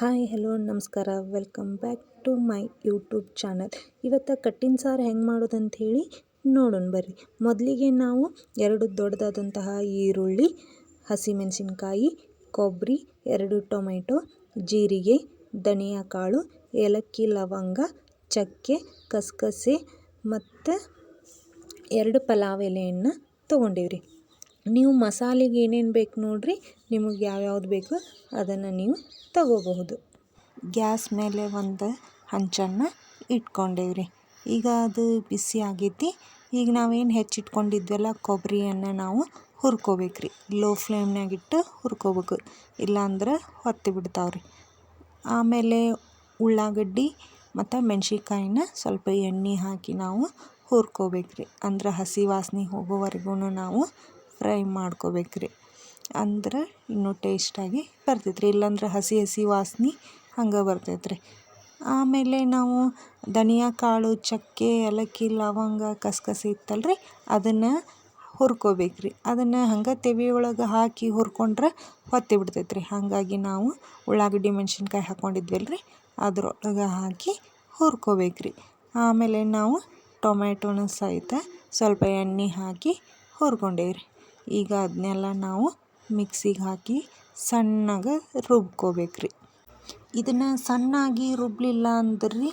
Hi hello ನಮಸ್ಕಾರ welcome back to my YouTube channel. ಇವತ್ತು ಕಟ್ಟಿನ ಸಾರು ಹೆಂಗೆ ಮಾಡೋದಂತ ಹೇಳಿ ನೋಡೋಣ ಬರ್ರಿ. ಮೊದಲಿಗೆ ನಾವು 2 ದೊಡ್ಡದಾದಂತಹ ಈರುಳ್ಳಿ, ಹಸಿಮೆಣಸಿನ್ಕಾಯಿ, ಕೊಬ್ಬರಿ, 2 ಟೊಮೆಟೊ, ಜೀರಿಗೆ, ಧನಿಯಾ ಕಾಳು, ಏಲಕ್ಕಿ, ಲವಂಗ, ಚಕ್ಕೆ, ಕಸಕಸೆ ಮತ್ತು 2 ಪಲಾವ್ ಎಲೆಯನ್ನು ತೊಗೊಂಡೇವ್ರಿ. ನೀವು ಮಸಾಲೆಗೆ ಏನೇನು ಬೇಕು ನೋಡಿರಿ, ನಿಮಗೆ ಯಾವ್ಯಾವ್ದು ಬೇಕು ಅದನ್ನು ನೀವು ತಗೋಬಹುದು. ಗ್ಯಾಸ್ ಮೇಲೆ ಒಂದು ಹಂಚನ್ನು ಇಟ್ಕೊಂಡೇವ್ರಿ. ಈಗ ಅದು ಬಿಸಿ ಆಗೈತಿ. ಈಗ ನಾವೇನು ಹೆಚ್ಚಿಟ್ಕೊಂಡಿದ್ವಲ್ಲ ಕೊಬ್ಬರಿಯನ್ನು ನಾವು ಹುರ್ಕೋಬೇಕ್ರಿ. ಲೋ ಫ್ಲೇಮ್ನಾಗಿಟ್ಟು ಹುರ್ಕೋಬೇಕು, ಇಲ್ಲಾಂದ್ರೆ ಹೊತ್ತಿ ಬಿಡ್ತಾವ್ರಿ. ಆಮೇಲೆ ಉಳ್ಳಾಗಡ್ಡಿ ಮತ್ತು ಮೆಣಸಿನ್ಕಾಯಿನ ಸ್ವಲ್ಪ ಎಣ್ಣೆ ಹಾಕಿ ನಾವು ಹುರ್ಕೋಬೇಕ್ರಿ. ಅಂದ್ರೆ ಹಸಿ ವಾಸನೆ ಹೋಗೋವರೆಗೂ ನಾವು ಫ್ರೈ ಮಾಡ್ಕೋಬೇಕ್ರಿ. ಅಂದ್ರೆ ಇನ್ನೂ ಟೇಸ್ಟಾಗಿ ಬರ್ತೈತ್ರಿ. ಇಲ್ಲಾಂದ್ರೆ ಹಸಿ ಹಸಿ ವಾಸನೆ ಹಂಗೆ ಬರ್ತೈತ್ರಿ. ಆಮೇಲೆ ನಾವು ಧನಿಯಾ ಕಾಳು, ಚಕ್ಕೆ, ಏಲಕ್ಕಿ, ಲವಂಗ, ಕಸಕಸೆ ಇತ್ತಲ್ರಿ, ಅದನ್ನು ಹುರ್ಕೋಬೇಕ್ರಿ. ಅದನ್ನು ಹಂಗೆ ತೆವಿ ಒಳಗೆ ಹಾಕಿ ಹುರ್ಕೊಂಡ್ರೆ ಹೊತ್ತಿ ಬಿಡ್ತೈತ್ರಿ. ಹಾಗಾಗಿ ನಾವು ಉಳ್ಳಾಗಡ್ಡಿ ಮೆಣಸಿನ್ಕಾಯಿ ಹಾಕ್ಕೊಂಡಿದ್ವಲ್ರಿ, ಅದ್ರೊಳಗೆ ಹಾಕಿ ಹುರ್ಕೋಬೇಕ್ರಿ. ಆಮೇಲೆ ನಾವು ಟೊಮೆಟೊನ ಸಹಿತ ಸ್ವಲ್ಪ ಎಣ್ಣೆ ಹಾಕಿ ಹುರ್ಕೊಂಡೇವ್ರಿ. ಈಗ ಅದನ್ನೆಲ್ಲ ನಾವು ಮಿಕ್ಸಿಗೆ ಹಾಕಿ ಸಣ್ಣಗೆ ರುಬ್ಕೋಬೇಕ್ರಿ. ಇದನ್ನು ಸಣ್ಣಾಗಿ ರುಬ್ಬಲಿಲ್ಲ ಅಂದ್ರೆ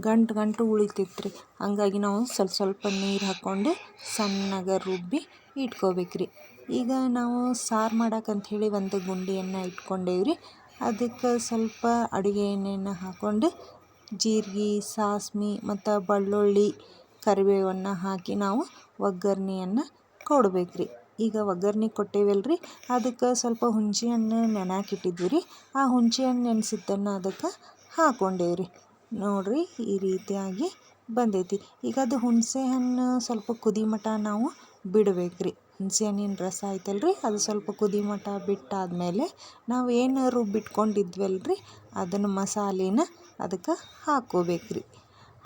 ಗಂಟು ಉಳಿತೈತ್ರಿ. ಹಾಗಾಗಿ ನಾವು ಸ್ವಲ್ಪ ನೀರು ಹಾಕ್ಕೊಂಡು ಸಣ್ಣಗೆ ರುಬ್ಬಿ ಇಟ್ಕೋಬೇಕ್ರಿ. ಈಗ ನಾವು ಸಾರು ಮಾಡೋಕ್ಕಂಥೇಳಿ ಒಂದು ಗುಂಡಿಯನ್ನು ಇಟ್ಕೊಂಡೇವ್ರಿ. ಅದಕ್ಕೆ ಸ್ವಲ್ಪ ಅಡುಗೆ ಎಣ್ಣೆಯನ್ನು ಹಾಕ್ಕೊಂಡು ಜೀರಿಗೆ, ಸಾಸ್ಮೆ ಮತ್ತು ಬೆಳ್ಳುಳ್ಳಿ, ಕರಿಬೇವನ್ನು ಹಾಕಿ ನಾವು ಒಗ್ಗರಣೆಯನ್ನು ಕೊಡಬೇಕ್ರಿ. ಈಗ ಒಗ್ಗರಣೆ ಕೊಟ್ಟೇವಲ್ರಿ, ಅದಕ್ಕೆ ಸ್ವಲ್ಪ ಹುಣಸೆ ಹಣ್ಣು ನೆನೆಯಾಕಿಟ್ಟಿದ್ವಿ ರೀ. ಆ ಹುಣಸೆ ಹಣ್ಣು ನೆನೆಸಿದ್ದನ್ನು ಅದಕ್ಕೆ ಹಾಕ್ಕೊಂಡೇವ್ರಿ. ನೋಡಿರಿ, ಈ ರೀತಿಯಾಗಿ ಬಂದೈತಿ. ಈಗ ಅದು ಹುಣಸೆ ಹಣ್ಣು ಸ್ವಲ್ಪ ಕುದಿ ಮಟ ನಾವು ಬಿಡಬೇಕ್ರಿ. ಹುಣಸೆ ಹಣ್ಣಿನ ರಸ ಐತಲ್ರಿ, ಅದು ಸ್ವಲ್ಪ ಕುದಿ ಮಟ ಬಿಟ್ಟಾದಮೇಲೆ ನಾವು ಏನು ರುಬ್ಬಿಟ್ಕೊಂಡಿದ್ವಲ್ರಿ, ಅದನ್ನು ಮಸಾಲೆನ ಅದಕ್ಕೆ ಹಾಕ್ಕೋಬೇಕ್ರಿ.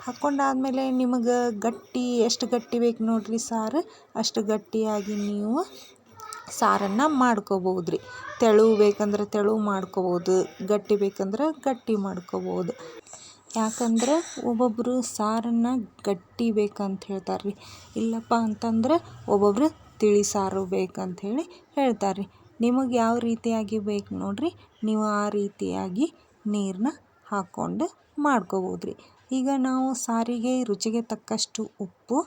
ಹಾಕ್ಕೊಂಡಾದ್ಮೇಲೆ ನಿಮಗೆ ಗಟ್ಟಿ ಎಷ್ಟು ಗಟ್ಟಿ ಬೇಕು ನೋಡಿರಿ ಸಾರು, ಅಷ್ಟು ಗಟ್ಟಿಯಾಗಿ ನೀವು ಸಾರನ್ನು ಮಾಡ್ಕೋಬೋದ್ರಿ. ತೆಳು ಬೇಕಂದ್ರೆ ತೆಳು ಮಾಡ್ಕೋಬೋದು, ಗಟ್ಟಿ ಬೇಕಂದ್ರೆ ಗಟ್ಟಿ ಮಾಡ್ಕೋಬೋದು. ಯಾಕಂದ್ರೆ ಒಬ್ಬೊಬ್ಬರು ಸಾರನ್ನು ಗಟ್ಟಿ ಬೇಕಂತ ಹೇಳ್ತಾರೆ ರೀ. ಇಲ್ಲಪ್ಪ ಅಂತಂದ್ರೆ ಒಬ್ಬೊಬ್ಬರು ತಿಳಿ ಸಾರು ಬೇಕಂಥೇಳಿ ಹೇಳ್ತಾರೆ ರೀ. ನಿಮಗೆ ಯಾವ ರೀತಿಯಾಗಿ ಬೇಕು ನೋಡಿರಿ, ನೀವು ಆ ರೀತಿಯಾಗಿ ನೀರನ್ನ ಹಾಕ್ಕೊಂಡು ಮಾಡ್ಕೋಬೋದ್ರಿ. ಈಗ ನಾವು ಸಾರಿಗೆ ರುಚಿಗೆ ತಕ್ಕಷ್ಟು ಉಪ್ಪು,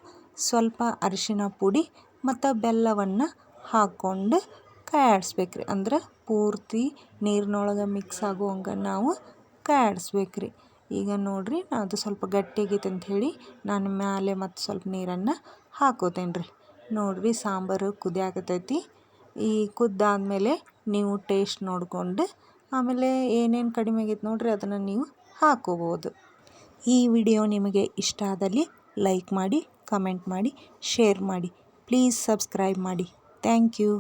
ಸ್ವಲ್ಪ ಅರಿಶಿಣ ಪುಡಿ ಮತ್ತು ಬೆಲ್ಲವನ್ನು ಹಾಕ್ಕೊಂಡು ಕಾಯಿಸ್ಬೇಕ್ರಿ. ಅಂದ್ರೆ ಪೂರ್ತಿ ನೀರಿನೊಳಗೆ ಮಿಕ್ಸ್ ಆಗುವಂಗೆ ನಾವು ಕಾಯಿಸ್ಬೇಕ್ರಿ. ಈಗ ನೋಡಿರಿ, ಅದು ಸ್ವಲ್ಪ ಗಟ್ಟಿಯಾಗೈತೆ ಅಂಥೇಳಿ ನಾನು ಮೇಲೆ ಮತ್ತು ಸ್ವಲ್ಪ ನೀರನ್ನು ಹಾಕೋತೇನೆ ರೀ. ನೋಡಿರಿ, ಸಾಂಬಾರು ಕುದಿಯಾಕತ್ತೈತಿ. ಈ ಕುದ್ದಾದಮೇಲೆ ನೀವು ಟೇಸ್ಟ್ ನೋಡಿಕೊಂಡು ಆಮೇಲೆ ಏನೇನು ಕಡಿಮೆ ಆಗೈತೆ ನೋಡಿರಿ, ಅದನ್ನು ನೀವು ಹಾಕೋಬೋದು. ಈ ವಿಡಿಯೋ ನಿಮಗೆ ಇಷ್ಟ ಆದಲ್ಲಿ ಲೈಕ್ ಮಾಡಿ, ಕಮೆಂಟ್ ಮಾಡಿ, ಶೇರ್ ಮಾಡಿ. ಪ್ಲೀಸ್ ಸಬ್ಸ್ಕ್ರೈಬ್ ಮಾಡಿ. Thank you.